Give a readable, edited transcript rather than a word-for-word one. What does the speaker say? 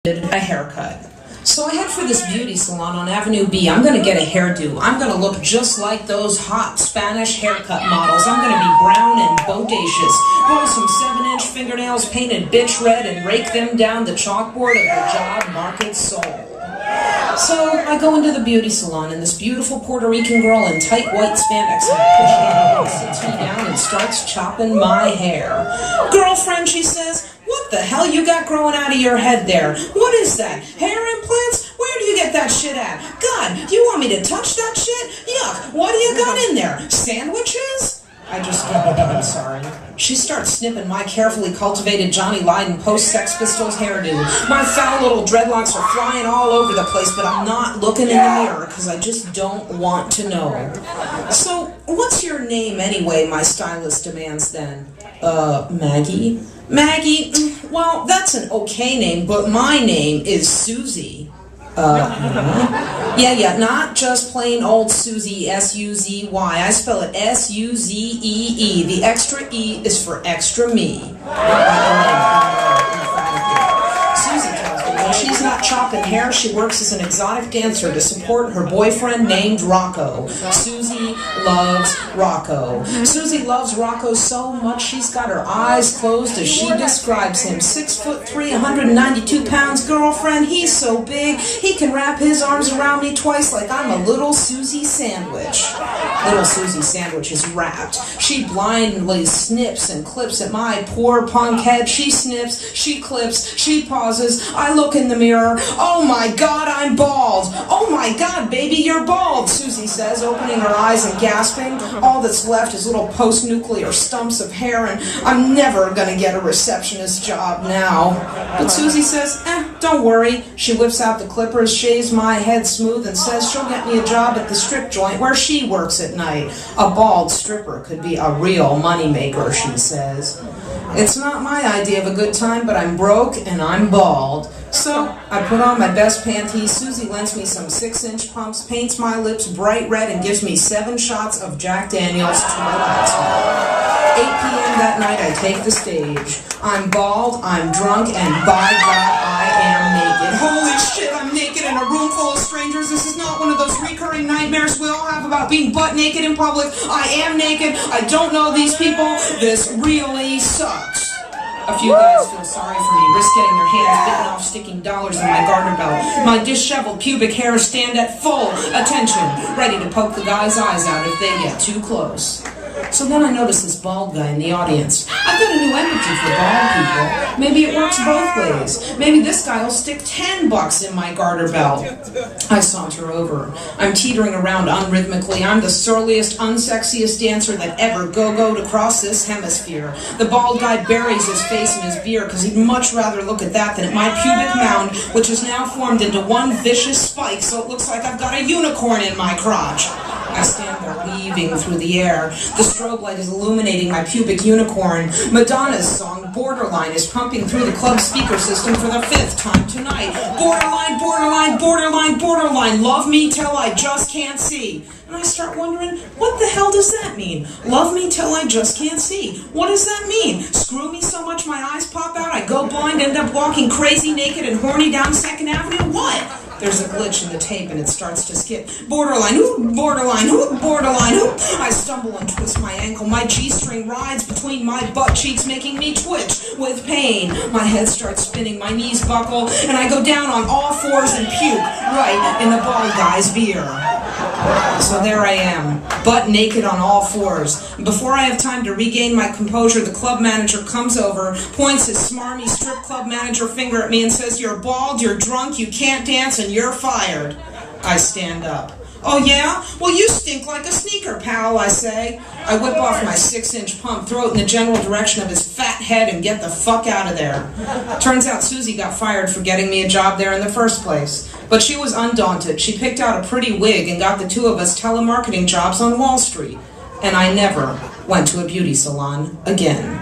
A haircut. So I head for this beauty salon on Avenue B. I'm gonna get a hairdo. I'm gonna look just like those hot Spanish haircut models. I'm gonna be brown and bodacious. Grow some 7-inch fingernails painted bitch red and rake them down the chalkboard of the job market soul. So I go into the beauty salon and this beautiful Puerto Rican girl in tight white spandex sits me down and starts chopping my hair. "Girlfriend," she says, "what the hell you got growing out of your head there? What is that? Hair implants? Where do you get that shit at? God, do you want me to touch that shit? Yuck, what do you got in there? Sandwiches?" I just go, "I'm sorry." She starts snipping my carefully cultivated Johnny Lydon post-Sex Pistols hairdo. My foul little dreadlocks are flying all over the place, but I'm not looking in the mirror because I just don't want to know. "So, what's your name anyway?" my stylist demands then. Maggie." "Maggie, well, that's an okay name, but my name is Susie." Yeah, not just plain old Susie, S-U-Z-Y. I spell it S-U-Z-E-E. The extra E is for extra me. Susie tells me when she's not chopping hair, she works as an exotic dancer to support her boyfriend named Rocco. Susie loves Rocco. Susie loves Rocco so much she's got her eyes closed as she describes him. 6'3", 192 pounds, girlfriend. He's so big, he can wrap his arms around me twice like I'm a little Susie sandwich. Little Susie sandwich is wrapped. She blindly snips and clips at my poor punk head. She snips, she clips, she pauses. I look in the mirror. "Oh my God, I'm bald." "Oh my God, baby, you're bald," Susie says, opening her eyes and gasping. All that's left is little post-nuclear stumps of hair, and I'm never gonna get a receptionist job now. But Susie says, don't worry. She whips out the clippers, shaves my head smooth, and says she'll get me a job at the strip joint where she works at night. A bald stripper could be a real moneymaker, she says. It's not my idea of a good time, but I'm broke and I'm bald. So I put on my best panties. Susie lends me some 6-inch pumps, paints my lips bright red, and gives me 7 shots of Jack Daniels to relax me. 8 p.m. that night, I take the stage. I'm bald, I'm drunk, and by God, I am naked. Holy shit, I'm naked in a room full of strangers. This is not one of those recurring nightmares we all have about being butt naked in public. I am naked. I don't know these people. This really sucks. A few guys feel sorry for me, risk getting their hands bitten off sticking dollars in my garter belt. My disheveled pubic hairs stand at full attention, ready to poke the guy's eyes out if they get too close. So then I notice this bald guy in the audience. I've got a new empathy for bald people. Maybe it works both ways. Maybe this guy will stick $10 in my garter belt. I saunter over. I'm teetering around unrhythmically. I'm the surliest, unsexiest dancer that ever go-goed across this hemisphere. The bald guy buries his face in his beer because he'd much rather look at that than at my pubic mound, which is now formed into one vicious spike, so it looks like I've got a unicorn in my crotch. I stand there weaving through the air. The strobe light is illuminating my pubic unicorn. Madonna's song, Borderline, is pumping through the club speaker system for the 5th time tonight. Borderline, borderline, borderline, borderline. Love me till I just can't see. And I start wondering, what the hell does that mean? Love me till I just can't see. What does that mean? Screw me so much my eyes pop out, I go blind, end up walking crazy, naked, and horny down 2nd Avenue? What? There's a glitch in the tape and it starts to skip. Borderline, ooh, borderline, ooh, borderline, ooh. I stumble and twist my ankle. My G-string rides between my butt cheeks, making me twitch with pain. My head starts spinning, my knees buckle, and I go down on all fours and puke right in the bald guy's beer. So there I am, butt naked on all fours. Before I have time to regain my composure, the club manager comes over, points his smarmy strip club manager finger at me and says, "You're bald, you're drunk, you can't dance, and you're fired." I stand up. "Oh yeah? Well, you stink like a sneaker, pal," I say. I whip off my 6-inch pump, throw it in the general direction of his fat head, and get the fuck out of there. Turns out Susie got fired for getting me a job there in the first place. But she was undaunted. She picked out a pretty wig and got the 2 of us telemarketing jobs on Wall Street. And I never went to a beauty salon again.